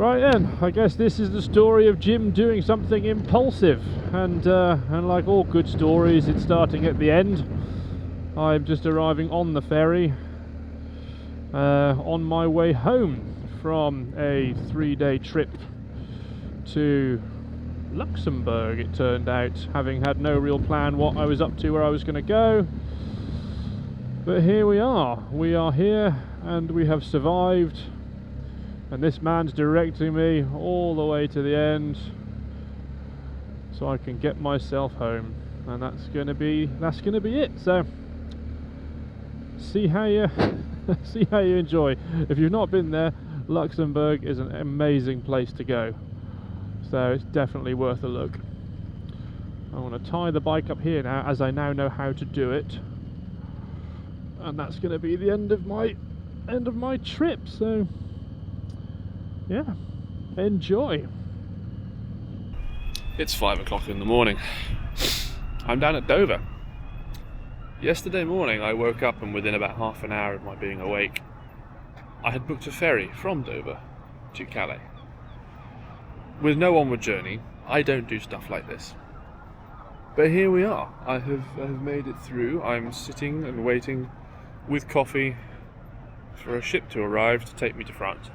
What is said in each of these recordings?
Right then, I guess this is the story of Jim doing something impulsive, and like all good stories, it's starting at the end. I'm just arriving on the ferry, on my way home from a 3-day trip to Luxembourg, it turned out, having had no real plan what I was up to, where I was going to go. But here we are here, and we have survived. And this man's directing me all the way to the end so I can get myself home, and that's gonna be it. So see how you enjoy. If you've not been there, Luxembourg is an amazing place to go, so it's definitely worth a look. I want to tie the bike up here now, as I now know how to do it, and that's going to be the end of my trip. So yeah, enjoy. It's 5 o'clock in the morning. I'm down at Dover. Yesterday morning I woke up, and within about half an hour of my being awake, I had booked a ferry from Dover to Calais. With no onward journey, I don't do stuff like this. But here we are. I have made it through. I'm sitting and waiting with coffee for a ship to arrive to take me to France.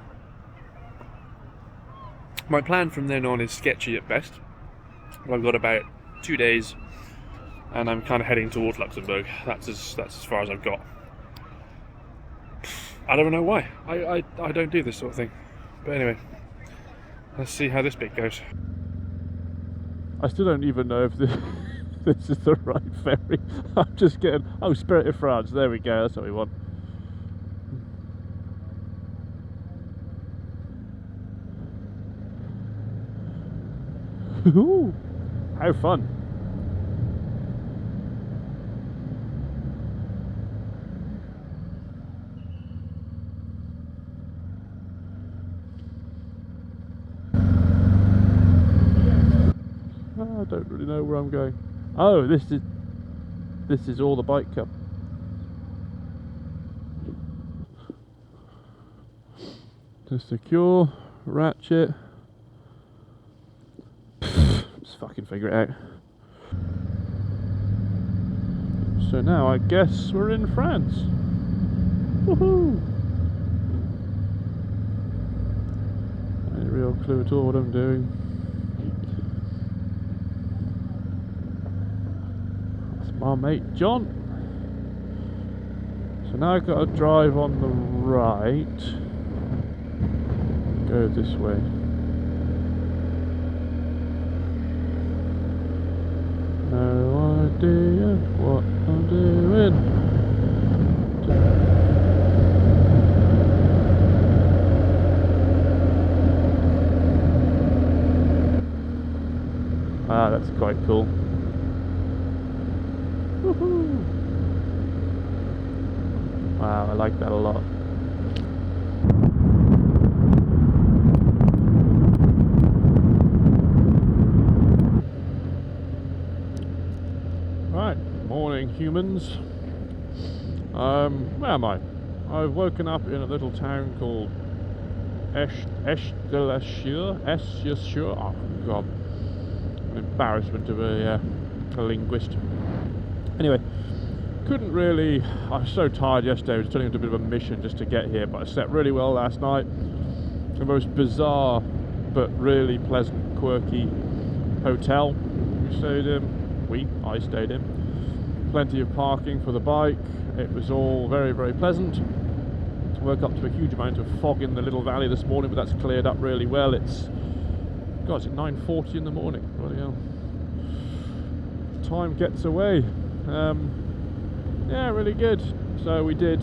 My plan from then on is sketchy at best. I've got about 2 days, and I'm kind of heading towards Luxembourg. That's as far as I've got. I don't know why. I don't do this sort of thing. But anyway, let's see how this bit goes. I still don't even know if this is the right ferry. I'm just getting... Oh, Spirit of France. There we go. That's what we want. Ooh, how fun. I don't really know where I'm going. Oh, this is all the bike cup. To secure, ratchet. Just fucking figure it out. So now I guess we're in France. Woohoo! Any real clue at all what I'm doing. That's my mate John. So now I've got to drive on the right. Go this way. No idea what I'm doing. Ah, that's quite cool. Woohoo! Wow, I like that a lot. Morning, humans. Where am I? I've woken up in a little town called Esch-de-la-Chure. Oh god, an embarrassment to be a linguist. Anyway, couldn't really. I was so tired yesterday. I was turning into a bit of a mission just to get here, but I slept really well last night. The most bizarre but really pleasant, quirky hotel we stayed in. I stayed in. Plenty of parking for the bike. It was all very, very pleasant. Woke up to a huge amount of fog in the little valley this morning, but that's cleared up really well. It's 9:40 in the morning. Bloody hell. Time gets away. Yeah, really good. So we did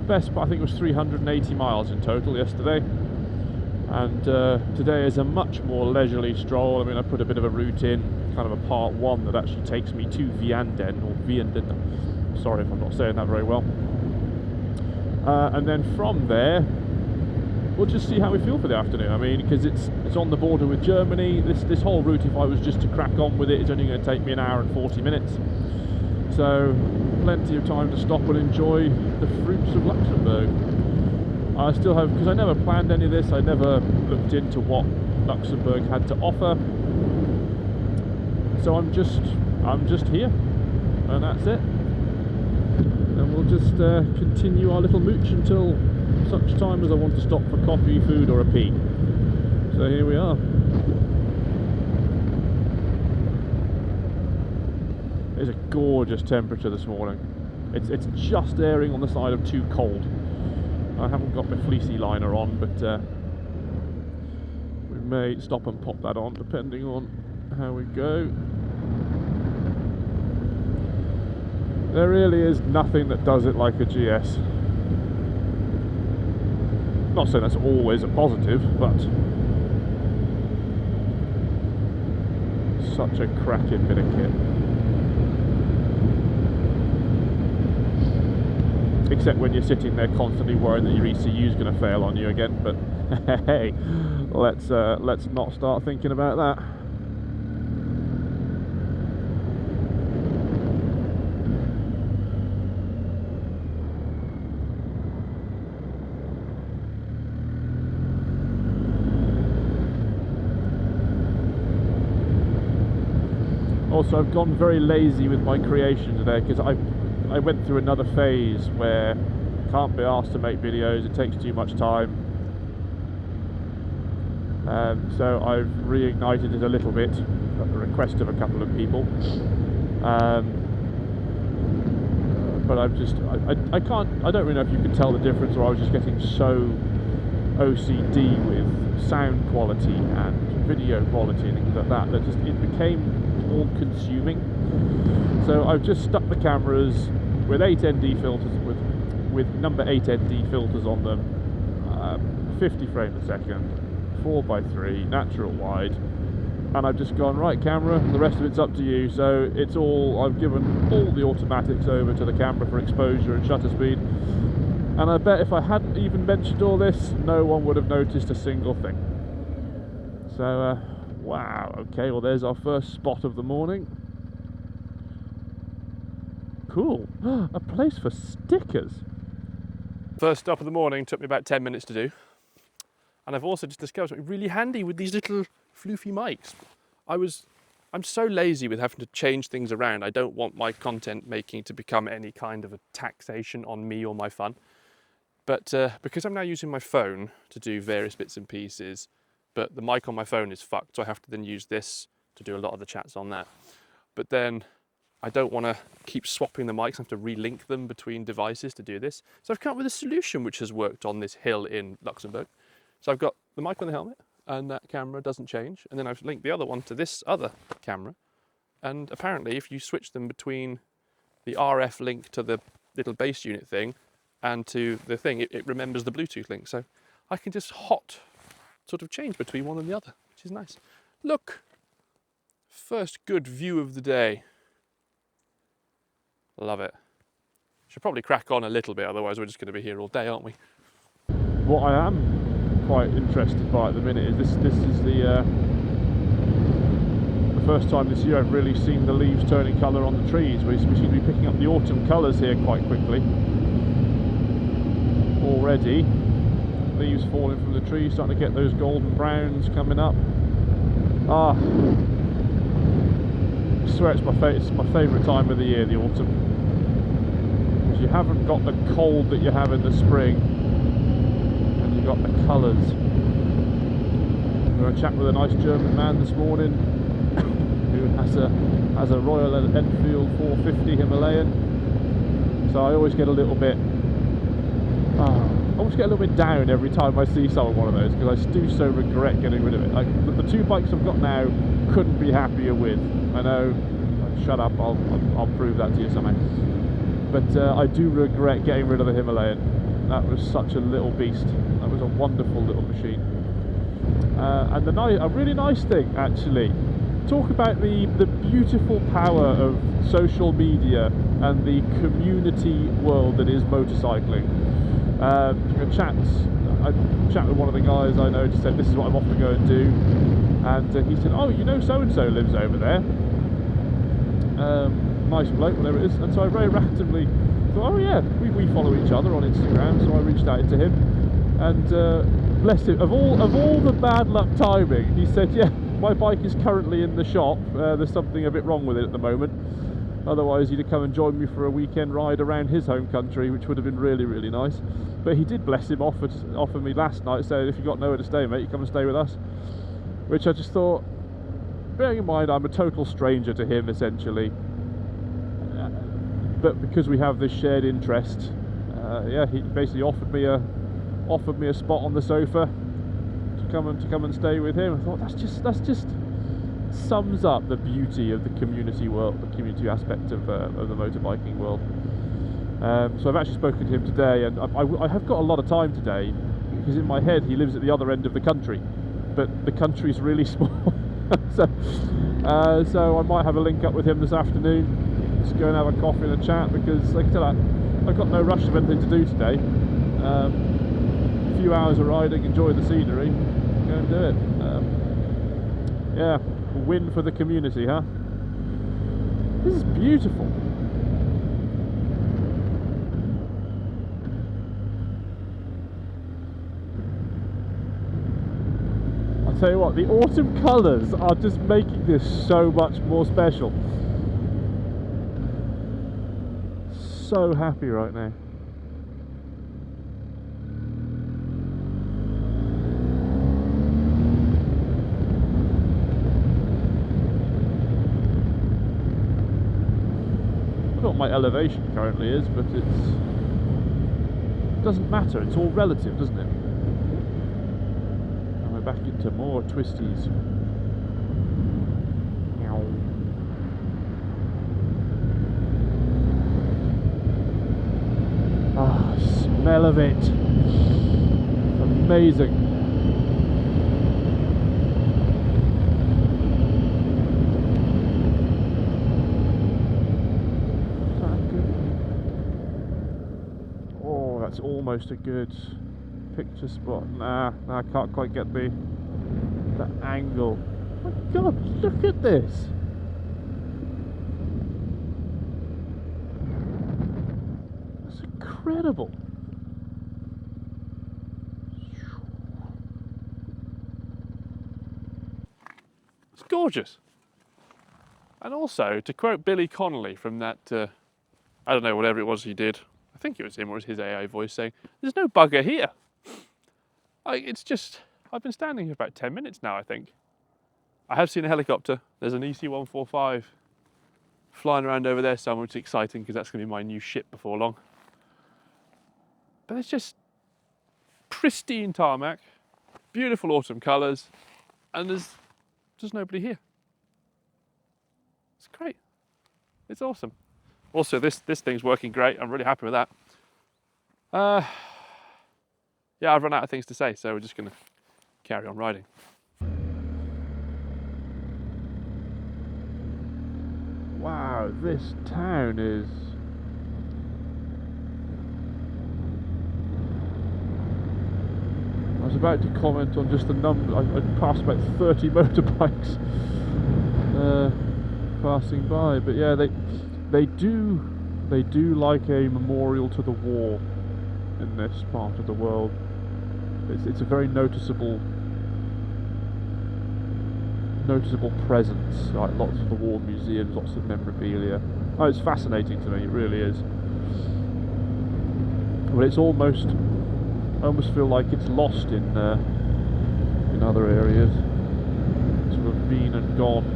best part, I think it was 380 miles in total yesterday. And today is a much more leisurely stroll. I mean, I put a bit of a route in, kind of a part one that actually takes me to Vianden, or Vianden. Sorry if I'm not saying that very well. And then from there, we'll just see how we feel for the afternoon. I mean, because it's on the border with Germany. This whole route, if I was just to crack on with it, is only going to take me an hour and 40 minutes. So plenty of time to stop and enjoy the fruits of Luxembourg. I still have, because I never planned any of this, I never looked into what Luxembourg had to offer. So I'm just here, and that's it. And we'll just continue our little mooch until such time as I want to stop for coffee, food, or a pee. So here we are. It's a gorgeous temperature this morning. It's just erring on the side of too cold. I haven't got my fleecy liner on, but we may stop and pop that on depending on how we go. There really is nothing that does it like a GS. Not saying that's always a positive, but such a cracking bit of kit. Except when you're sitting there constantly worrying that your ECU is going to fail on you again. But hey, let's not start thinking about that. Also, I've gone very lazy with my creation today because I went through another phase where I can't be asked to make videos, it takes too much time. So I've reignited it a little bit at the request of a couple of people. But I don't really know if you can tell the difference, or I was just getting so OCD with sound quality and video quality and things like that, that just it became all consuming. So I've just stuck the cameras with 8ND filters, with number 8ND filters on them, 50 frames a second, 4x3, natural wide, and I've just gone, right camera, the rest of it's up to you. So it's all, I've given all the automatics over to the camera for exposure and shutter speed, and I bet if I hadn't even mentioned all this, no one would have noticed a single thing. So wow, okay, well there's our first spot of the morning. Cool. A place for stickers. First stop of the morning took me about 10 minutes to do. And I've also just discovered something really handy with these little floofy mics. I'm so lazy with having to change things around. I don't want my content making to become any kind of a taxation on me or my fun. But because I'm now using my phone to do various bits and pieces, but the mic on my phone is fucked, so I have to then use this to do a lot of the chats on that. But then I don't want to keep swapping the mics, I have to relink them between devices to do this. So I've come up with a solution which has worked on this hill in Luxembourg. So I've got the mic on the helmet, and that camera doesn't change, and then I've linked the other one to this other camera, and apparently if you switch them between the RF link to the little base unit thing and to the thing, it remembers the Bluetooth link, so I can just hot sort of change between one and the other, which is nice. Look, first good view of the day. Love it. Should probably crack on a little bit, otherwise we're just going to be here all day, aren't we? What I am quite interested by at the minute is this is the first time this year I've really seen the leaves turning colour on the trees. We seem to be picking up the autumn colours here quite quickly. Already, leaves falling from the trees, starting to get those golden browns coming up. Ah, I swear it's my favourite time of the year, the autumn. You haven't got the cold that you have in the spring, and you've got the colours. We were chatting with a nice German man this morning who has a Royal Enfield 450 Himalayan. So I always get a little bit down every time I see someone one of those, because I do so regret getting rid of it. Like the two bikes I've got now, couldn't be happier with. I know. Shut up. I'll prove that to you somehow. But I do regret getting rid of the Himalayan. That was such a little beast. That was a wonderful little machine. And a really nice thing, actually. Talk about the beautiful power of social media and the community world that is motorcycling. I chat with one of the guys I know, just said this is what I'm off to go and do. And he said, oh, you know so-and-so lives over there. Nice bloke, whatever it is. And so I very randomly thought, oh yeah, we follow each other on Instagram, so I reached out to him, And bless him, of all the bad luck timing, he said, yeah, my bike is currently in the shop, there's something a bit wrong with it at the moment, otherwise he'd have come and joined me for a weekend ride around his home country, which would have been really, really nice. But he did, bless him, offer me last night, saying, if you've got nowhere to stay, mate, you come and stay with us. Which I just thought, bearing in mind I'm a total stranger to him essentially, but because we have this shared interest, yeah, he basically offered me a spot on the sofa to come and stay with him. I thought that's just sums up the beauty of the community world, the community aspect of the motorbiking world. So I've actually spoken to him today, and I have got a lot of time today, because in my head he lives at the other end of the country, but the country's really small. so I might have a link up with him this afternoon, just go and have a coffee and a chat, because like I said, I've got no rush of anything to do today. A few hours of riding, enjoy the scenery, go and do it. Yeah, win for the community, huh? This is beautiful. I'll tell you what, the autumn colours are just making this so much more special. So happy right now. I don't know what my elevation currently is, but it doesn't matter, it's all relative, doesn't it? And we're back into more twisties. Ah, smell of it. It's amazing. Is that good? Oh, that's almost a good picture spot. Nah, I can't quite get the angle. Oh my God, look at this. Incredible. It's gorgeous. And also, to quote Billy Connolly from that, I don't know, whatever it was he did, I think it was him or it was his AI voice saying, there's no bugger here. It's just, I've been standing here for about 10 minutes now, I think. I have seen a helicopter. There's an EC-145 flying around over there somewhere, which is exciting because that's going to be my new ship before long. But it's just pristine tarmac, beautiful autumn colours, and there's just nobody here. It's great. It's awesome. Also, this thing's working great. I'm really happy with that. Yeah, I've run out of things to say, so we're just going to carry on riding. Wow, this town is... I was about to comment on just the number. I passed about 30 motorbikes passing by, but yeah, they do like a memorial to the war in this part of the world. It's a very noticeable presence. Like lots of the war museums, lots of memorabilia. Oh, it's fascinating to me. It really is. But it's almost. I almost feel like it's lost in other areas. It's sort of been and gone.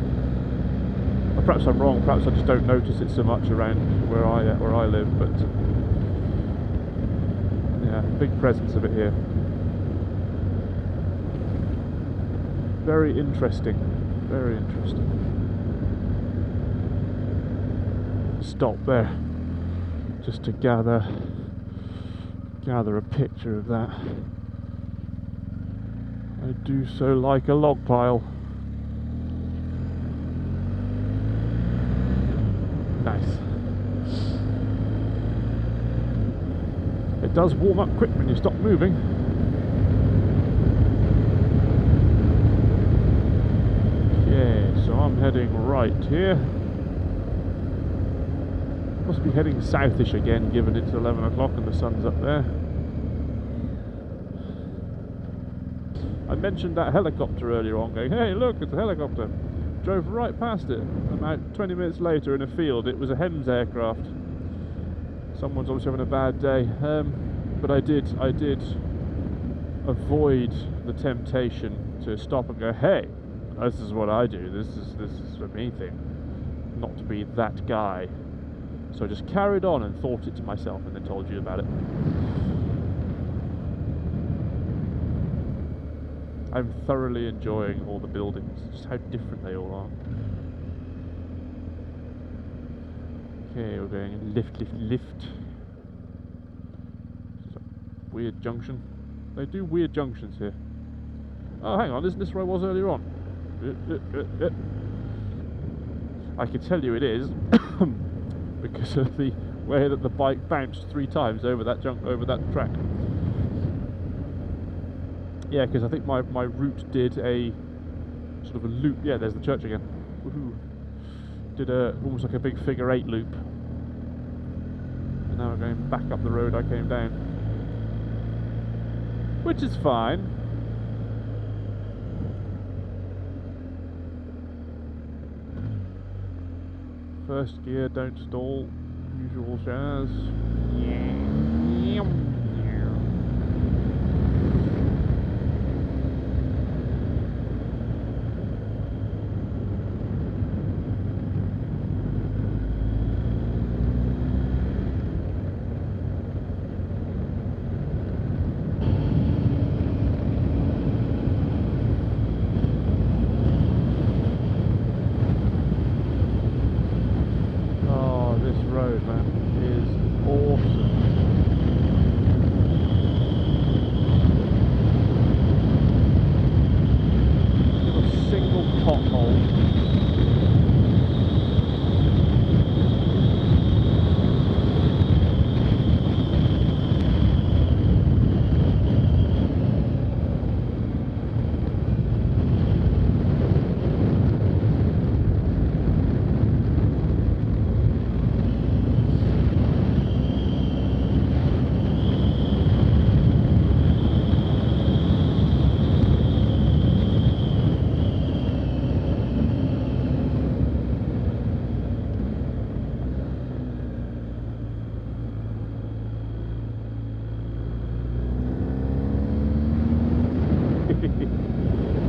Or perhaps I'm wrong. Perhaps I just don't notice it so much around where I live. But yeah, big presence of it here. Very interesting. Very interesting. Stop there, just to gather a picture of that. I do so like a log pile. Nice. It does warm up quick when you stop moving. Okay, so I'm heading right here. Must be heading southish again, given it's 11 o'clock and the sun's up there. I mentioned that helicopter earlier on, going, hey look, it's a helicopter. Drove right past it. About 20 minutes later in a field, it was a HEMS aircraft. Someone's obviously having a bad day. But I did avoid the temptation to stop and go, hey, this is what I do. This is a me thing. Not to be that guy. So I just carried on and thought it to myself and then told you about it. I'm thoroughly enjoying all the buildings, just how different they all are. Okay, we're going lift. Weird junction. They do weird junctions here. Oh, hang on, isn't this where I was earlier on? I can tell you it is because of the way that the bike bounced 3 times over that track. Yeah, because I think my route did a sort of a loop. Yeah, there's the church again. Woohoo! Did almost like a big figure 8 loop. And now we're going back up the road I came down, which is fine. First gear, don't stall. Usual jazz.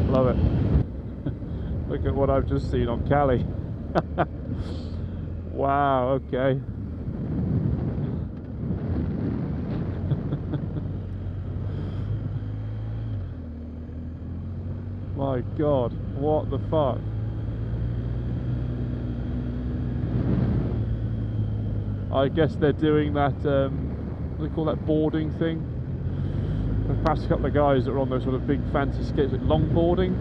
Love it. Look at what I've just seen on Cali. Wow, okay. My God, what the fuck? I guess they're doing that, what do they call that, boarding thing? I've passed a couple of guys that are on those sort of big fancy skates, like longboarding.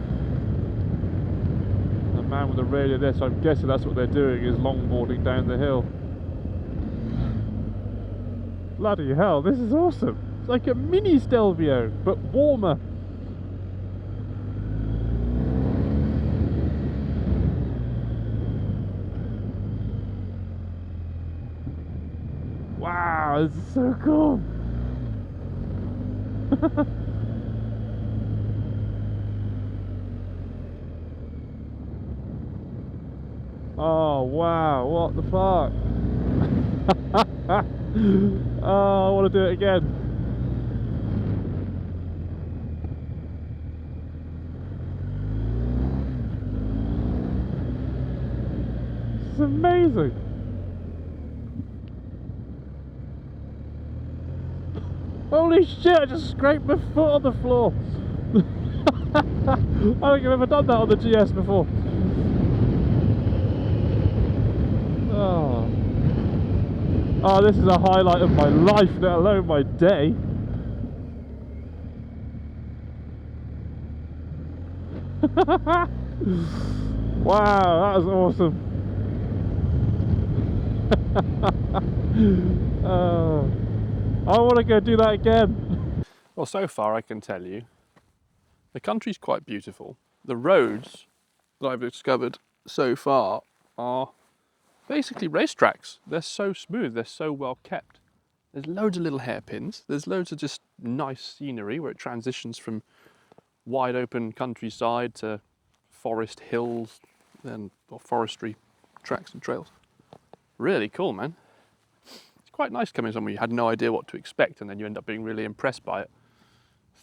The man with the radio there, so I'm guessing that's what they're doing, is longboarding down the hill. Bloody hell, this is awesome. It's like a mini Stelvio, but warmer. Wow, this is so cool. Oh wow, what the fuck? Oh, I want to do it again. It's amazing. Holy shit, I just scraped my foot on the floor. I don't think I've ever done that on the GS before. Oh, this is a highlight of my life, let alone my day. Wow, that was awesome. I want to go do that again. Well, so far I can tell you, the country's quite beautiful. The roads that I've discovered so far are basically racetracks. They're so smooth, they're so well kept. There's loads of little hairpins, there's loads of just nice scenery where it transitions from wide open countryside to forest hills and forestry tracks and trails. Really cool, man. It's quite nice coming somewhere you had no idea what to expect and then you end up being really impressed by it.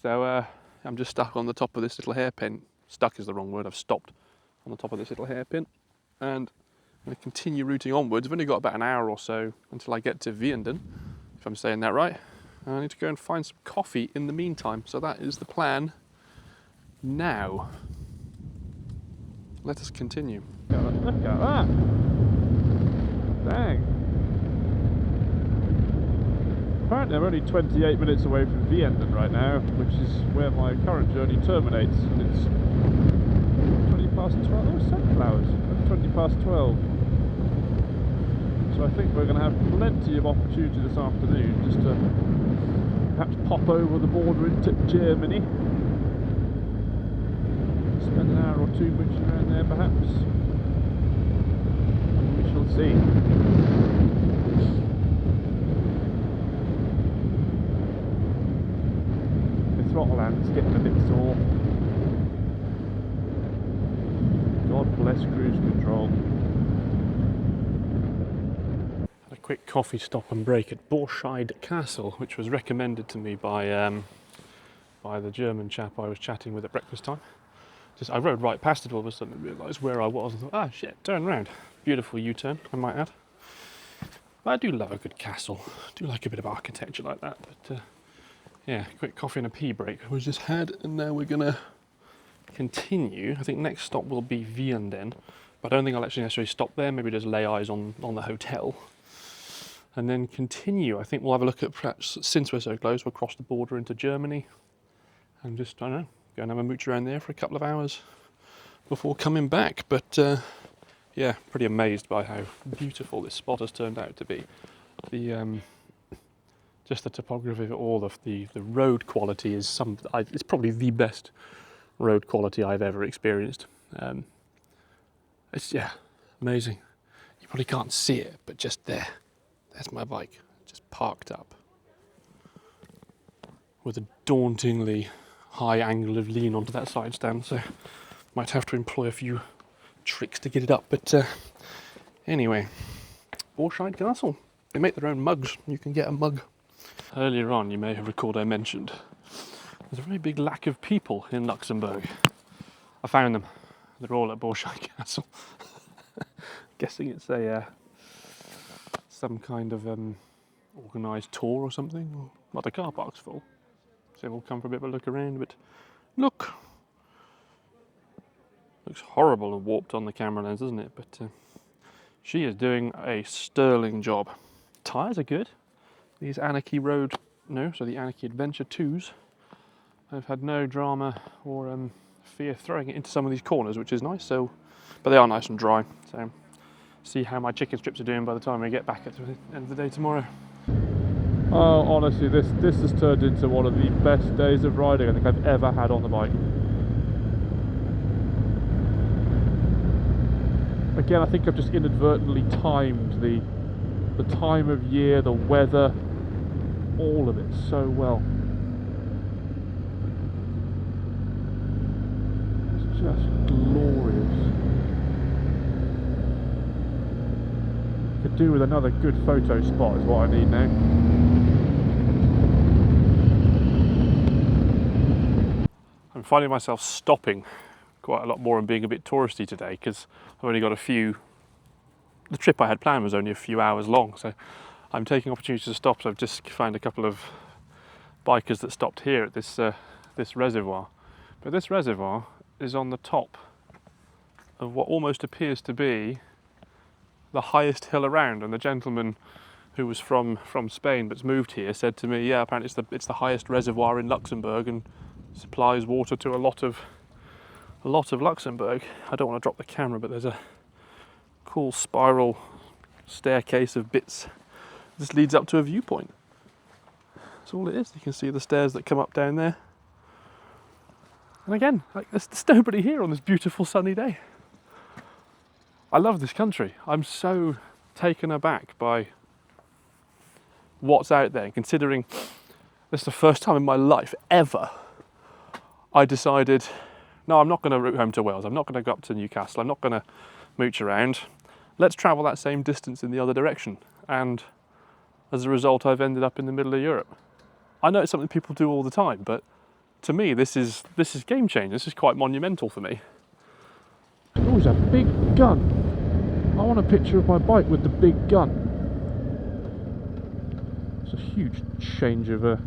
So I'm just stuck on the top of this little hairpin. Stuck is the wrong word, I've stopped on the top of this little hairpin. And I'm going to continue routing onwards. I've only got about an hour or so until I get to Vianden, if I'm saying that right. And I need to go and find some coffee in the meantime. So that is the plan now. Let us continue. Look at that! Dang! Apparently I'm only 28 minutes away from Vianden right now, which is where my current journey terminates, and it's 20 past 12. Oh, sunflowers! 20 past 12. So I think we're going to have plenty of opportunity this afternoon just to perhaps pop over the border into Germany. Spend an hour or two mooching around there perhaps. We shall see. The throttle hand's getting a bit sore. God bless cruise control. Had a quick coffee stop and break at Borshide Castle, which was recommended to me by the German chap I was chatting with at breakfast time. I rode right past it all of a sudden and realised where I was and thought, ah shit, turn round. Beautiful U-turn, I might add. But I do love a good castle. I do like a bit of architecture like that. But yeah, quick coffee and a pee break we just had, and now we're going to continue. I think next stop will be Vianden, but I don't think I'll actually necessarily stop there. Maybe just lay eyes on the hotel. And then continue. I think we'll have a look at, perhaps, since we're so close, we'll cross the border into Germany. And just, I don't know, go and have a mooch around there for a couple of hours before coming back. But yeah, pretty amazed by how beautiful this spot has turned out to be. Just the topography of it all, the road quality is it's probably the best road quality I've ever experienced. It's, yeah, amazing. You probably can't see it, but just there's my bike, just parked up with a dauntingly high angle of lean onto that side stand, so might have to employ a few tricks to get it up. But anyway, Borshide Castle. They make their own mugs. You can get a mug. Earlier on, you may have recalled I mentioned there's a very big lack of people in Luxembourg. I found them. They're all at Borshide Castle. Guessing it's some kind of organised tour or something. Well, the car park's full, so we'll come for a bit of a look around. But look, looks horrible and warped on the camera lens, doesn't it? But she is doing a sterling job. Tyres are good. These the Anarchy Adventure 2s. I've had no drama or fear throwing it into some of these corners, which is nice. So, but they are nice and dry. So, see how my chicken strips are doing by the time we get back at the end of the day tomorrow. Oh, honestly, this has turned into one of the best days of riding I think I've ever had on the bike. Again, I think I've just inadvertently timed the time of year, the weather, all of it so well. It's just glorious. Could do with another good photo spot is what I need now. I'm finding myself stopping quite a lot more and being a bit touristy today because I've only got the trip I had planned was only a few hours long, so I'm taking opportunities to stop. So I've just found a couple of bikers that stopped here at this reservoir. But this reservoir is on the top of what almost appears to be the highest hill around, and the gentleman who was from Spain but's moved here said to me, yeah, apparently it's the highest reservoir in Luxembourg and supplies water to a lot of Luxembourg. I don't want to drop the camera, but there's a cool spiral staircase of bits. This leads up to a viewpoint. That's all it is. You can see the stairs that come up down there. And again, there's nobody here on this beautiful sunny day. I love this country. I'm so taken aback by what's out there, considering this is the first time in my life ever I decided, no, I'm not going to route home to Wales. I'm not going to go up to Newcastle. I'm not going to mooch around. Let's travel that same distance in the other direction. And as a result, I've ended up in the middle of Europe. I know it's something people do all the time, but to me, this is game changing. This is quite monumental for me. Oh, it's a big gun. I want a picture of my bike with the big gun. It's a huge change of a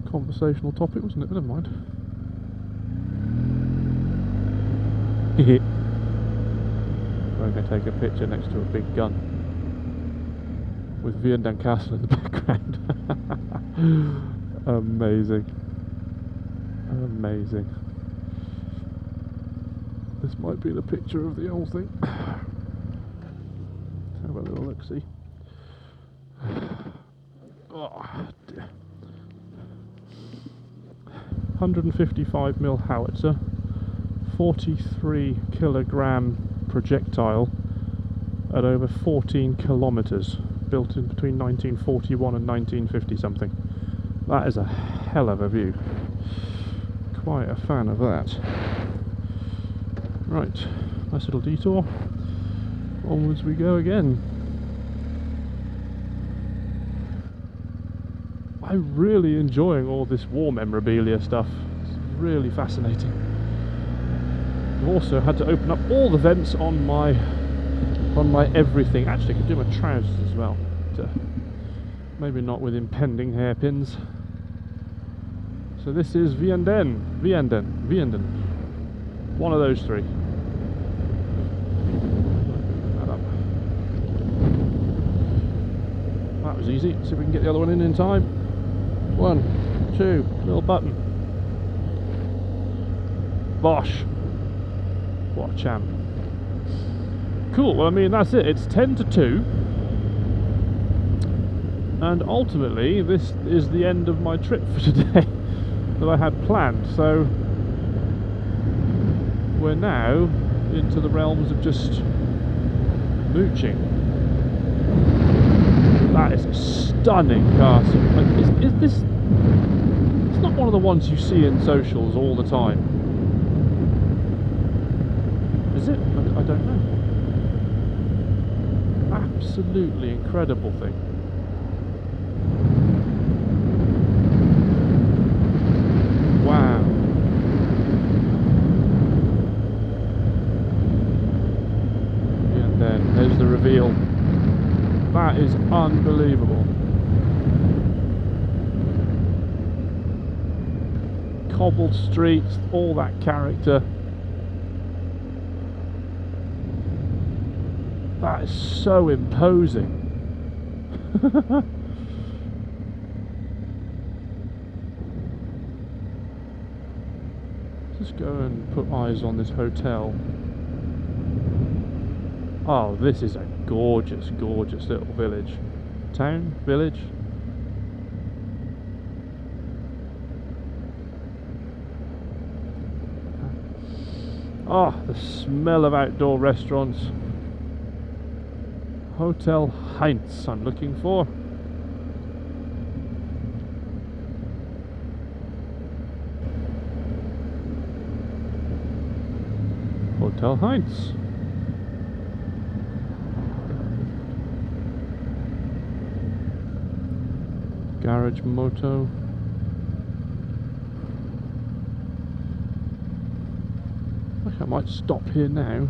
conversational topic, wasn't it? But never mind. I'm going to take a picture next to a big gun with Vianden Castle in the background. Amazing. Amazing. This might be the picture of the whole thing. Have a little look-see. Oh dear. 155mm howitzer, 43 kilogram projectile at over 14 kilometres, built in between 1941 and 1950 something. That is a hell of a view. Quite a fan of that. Right, nice little detour. Onwards we go again. I'm really enjoying all this war memorabilia stuff. It's really fascinating. I've also had to open up all the vents on my everything. Actually, I could do my trousers as well. Maybe not with impending hairpins. So this is Vianden. One of those three. That was easy. See if we can get the other one in time. 1, 2, little button. Bosh. What a champ. Cool, well I mean that's it. It's 10 to 2. And ultimately this is the end of my trip for today that I had planned. So we're now into the realms of just mooching. That is a stunning castle. Like, is this... It's not one of the ones you see in socials all the time. Is it? I don't know. Absolutely incredible thing. Wow. And then there's the reveal. That is unbelievable. Cobbled streets, all that character. That is so imposing. Let's go and put eyes on this hotel. Oh, this is a gorgeous, gorgeous little village. Town? Village? Oh, the smell of outdoor restaurants. Hotel Heinz I'm looking for. Hotel Heinz. Garage Moto. I think I might stop here now.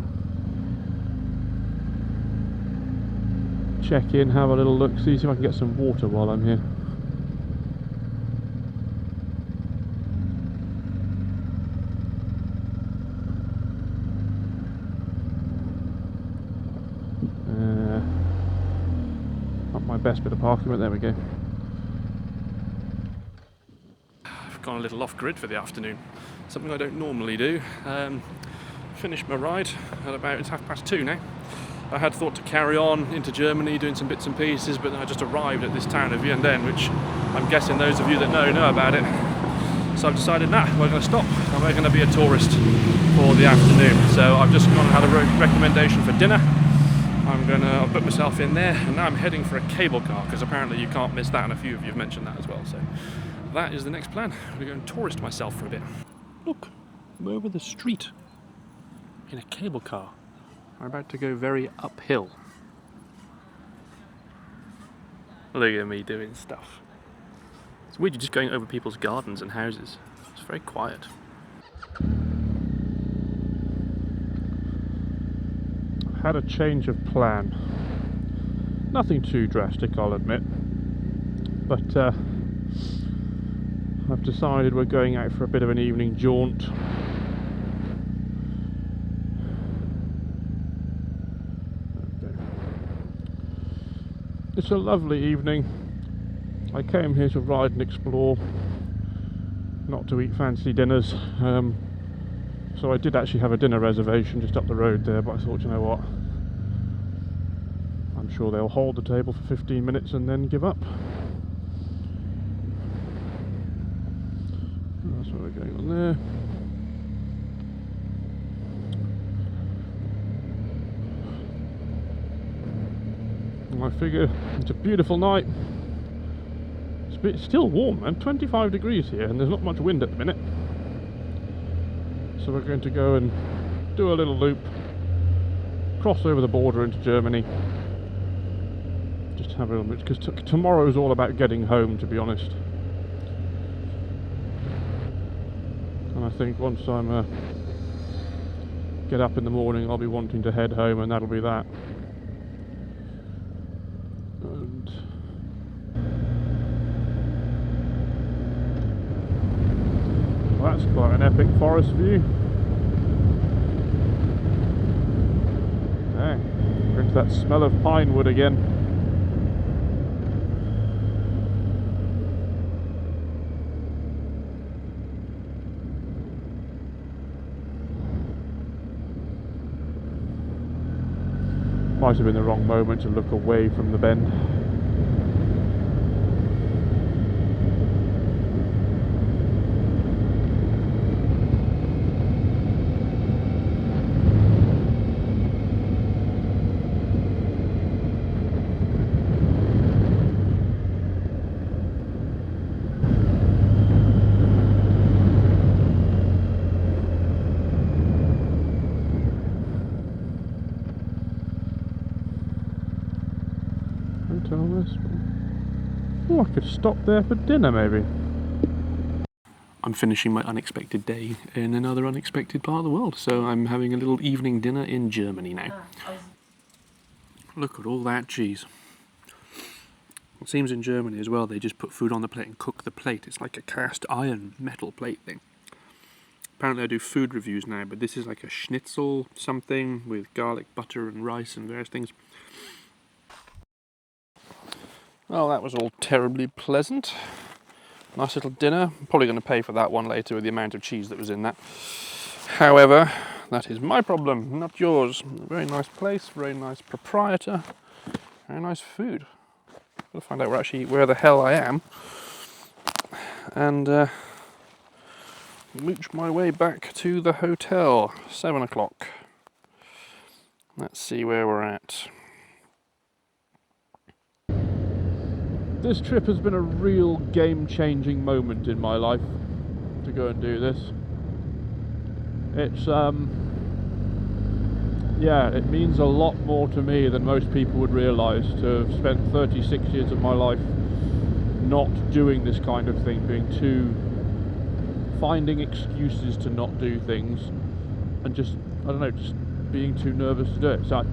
Check in, have a little look, see if I can get some water while I'm here. Not my best bit of parking, but there we go. I've gone a little off grid for the afternoon, something I don't normally do. Finished my ride at about, it's 2:30 now. I had thought to carry on into Germany doing some bits and pieces, but then I just arrived at this town of Vianden, which I'm guessing those of you that know about it. So I've decided, nah, we're going to stop and we're going to be a tourist for the afternoon. So I've just gone and had a recommendation for dinner. I'll put myself in there, and now I'm heading for a cable car, because apparently you can't miss that, and a few of you have mentioned that as well. So that is the next plan. I'm going to go and tourist myself for a bit. Look, we're over the street in a cable car. We're about to go very uphill. Look at me doing stuff. It's weird, you're just going over people's gardens and houses. It's very quiet. Had a change of plan. Nothing too drastic, I'll admit. But I've decided we're going out for a bit of an evening jaunt. It's a lovely evening. I came here to ride and explore, not to eat fancy dinners. So I did actually have a dinner reservation just up the road there, but I thought, you know what, I'm sure they'll hold the table for 15 minutes and then give up. That's what we're going on there. I figure it's a beautiful night. It's still warm, man. 25 degrees here, and there's not much wind at the minute. So we're going to go and do a little loop, cross over the border into Germany. Just have a little bit, because tomorrow is all about getting home, to be honest. And I think once I'm get up in the morning, I'll be wanting to head home, and that'll be that. And well, that's quite an epic forest view. Hey, we're into that smell of pine wood again. Might have been the wrong moment to look away from the bend. Oh, I could stop there for dinner maybe. I'm finishing my unexpected day in another unexpected part of the world, so I'm having a little evening dinner in Germany now. Look at all that cheese. It seems in Germany as well, they just put food on the plate and cook the plate. It's like a cast iron metal plate thing. Apparently I do food reviews now, but this is like a schnitzel something with garlic butter and rice and various things. Well, that was all terribly pleasant. Nice little dinner. I'm probably going to pay for that one later with the amount of cheese that was in that. However, that is my problem, not yours. Very nice place, very nice proprietor, very nice food. I'll find out where the hell I am, and mooch my way back to the hotel. 7 o'clock. Let's see where we're at. This trip has been a real game-changing moment in my life to go and do this. It's yeah, it means a lot more to me than most people would realise, to have spent 36 years of my life not doing this kind of thing, finding excuses to not do things, and just, I don't know, just being too nervous to do it. So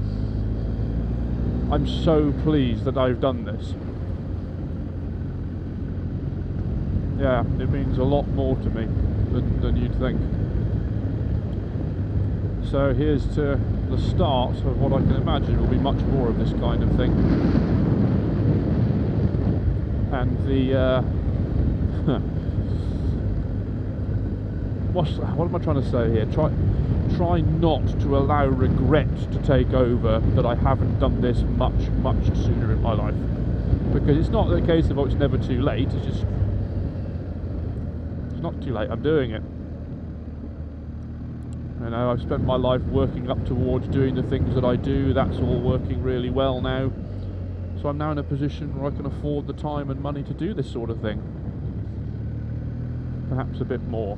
I'm so pleased that I've done this. Yeah, it means a lot more to me than you'd think. So here's to the start of what I can imagine will be much more of this kind of thing. And the what am I trying to say here? Try not to allow regret to take over that I haven't done this much sooner in my life. Because it's not the case of, oh, it's never too late. It's just, it's not too late. I'm doing it. You know, I've spent my life working up towards doing the things that I do. That's all working really well now. So I'm now in a position where I can afford the time and money to do this sort of thing. Perhaps a bit more.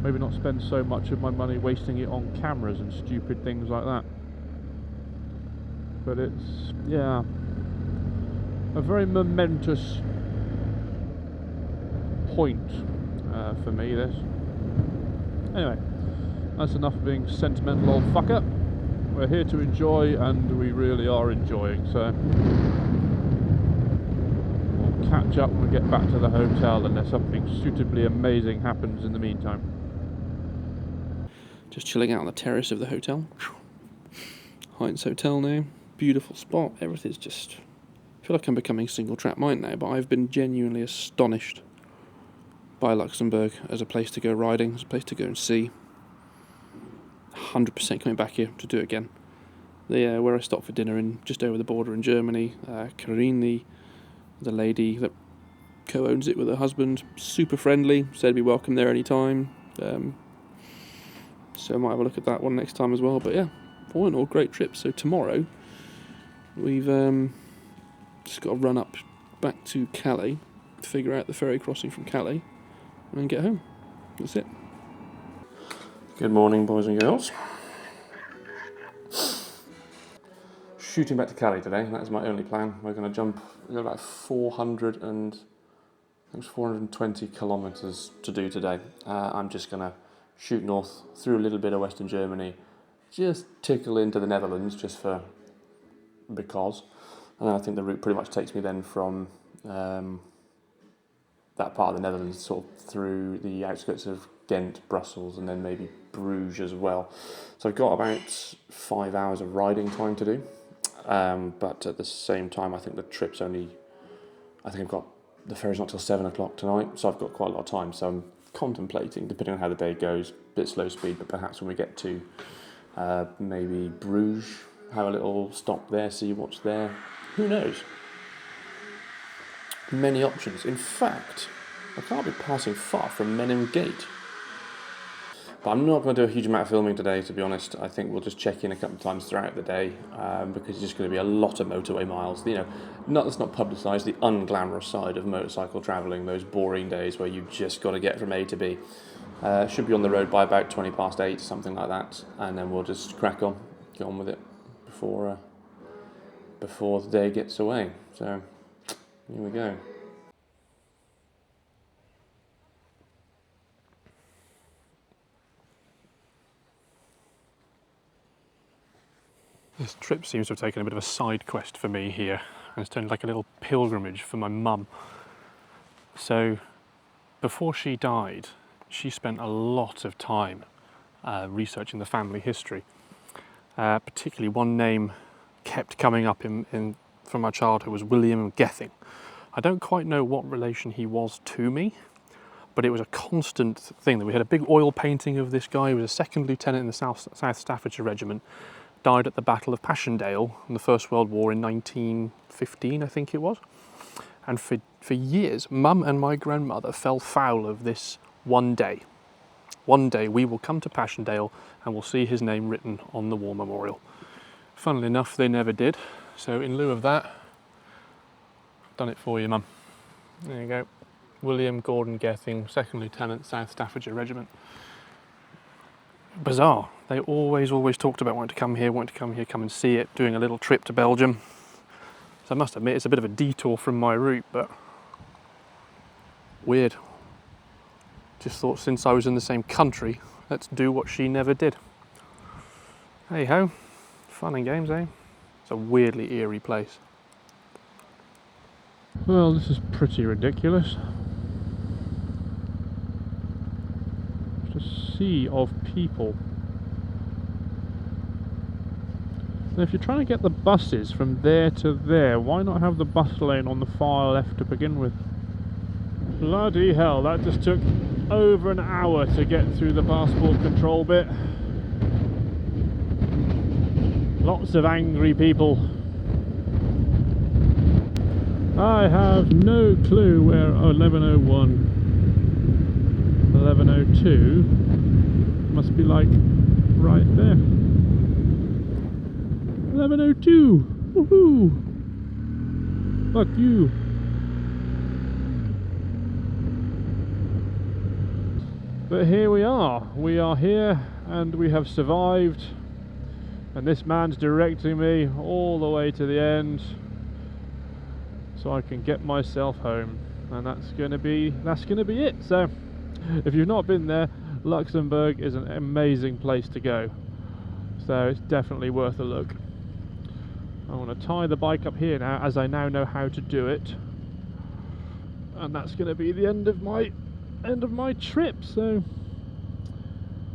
maybe not spend so much of my money wasting it on cameras and stupid things like that. But it's, yeah, a very momentous point for me, this. Anyway, that's enough of being sentimental old fucker. We're here to enjoy, and we really are enjoying, so we'll catch up when we get back to the hotel unless something suitably amazing happens in the meantime. Just chilling out on the terrace of the hotel. Heights Hotel now. Beautiful spot. Everything's just... I feel like I'm becoming single track mind now, but I've been genuinely astonished by Luxembourg as a place to go riding, as a place to go and see. 100% coming back here to do it again. Where I stopped for dinner in just over the border in Germany, Karine, the lady that co-owns it with her husband, super friendly, said be welcome there anytime. So I might have a look at that one next time as well. But yeah, all in all, great trip. So tomorrow we've just got to run up back to Calais, figure out the ferry crossing from Calais, and then get home. That's it. Good morning, boys and girls. Shooting back to Calais today. That is my only plan. We're going to jump. We've got about 420 kilometres to do today. I'm just going to shoot north through a little bit of Western Germany, just tickle into the Netherlands, just for because. And I think the route pretty much takes me then from that part of the Netherlands, sort of through the outskirts of Ghent, Brussels, and then maybe Bruges as well. So I've got about 5 hours of riding time to do. But at the same time, I think the trip's only... I think the ferry's not till 7 o'clock tonight, so I've got quite a lot of time. So I'm contemplating, depending on how the day goes, a bit slow speed, but perhaps when we get to maybe Bruges, have a little stop there, see what's there. Who knows? Many options. In fact, I can't be passing far from Menem Gate. But I'm not going to do a huge amount of filming today, to be honest. I think we'll just check in a couple of times throughout the day, because it's just going to be a lot of motorway miles. You know, that's not publicised, the unglamorous side of motorcycle travelling, those boring days where you just got to get from A to B. Should be on the road by about 8:20, something like that, and then we'll just crack on, get on with it before the day gets away. So, here we go. This trip seems to have taken a bit of a side quest for me here, and it's turned like a little pilgrimage for my mum. So, before she died, she spent a lot of time researching the family history. Particularly one name kept coming up from my childhood was William Gething. I don't quite know what relation he was to me, but it was a constant thing that we had a big oil painting of this guy. He was a second lieutenant in the South Staffordshire Regiment. Died at the Battle of Passchendaele in the First World War in 1915, I think it was. And for years, Mum and my grandmother fell foul of this one day. One day we will come to Passchendaele and we'll see his name written on the war memorial. Funnily enough, they never did. So in lieu of that, I've done it for you, Mum. There you go. William Gordon Gething, 2nd Lieutenant, South Staffordshire Regiment. Bizarre. They always talked about wanting to come here, come and see it, doing a little trip to Belgium. So I must admit, it's a bit of a detour from my route, but weird. Just thought since I was in the same country, let's do what she never did. Hey ho, fun and games, eh? It's a weirdly eerie place. Well, this is pretty ridiculous. Just a sea of people. And if you're trying to get the buses from there to there, why not have the bus lane on the far left to begin with? Bloody hell, that just took over an hour to get through the passport control bit. Lots of angry people. I have no clue where 1101, 1102 must be like right there. 1102! Woohoo! Fuck you! But here we are here, and we have survived, and this man's directing me all the way to the end so I can get myself home, and that's gonna be it. So if you've not been there, Luxembourg is an amazing place to go, so it's definitely worth a look. I want to tie the bike up here now, as I now know how to do it, and that's going to be the end of my trip. So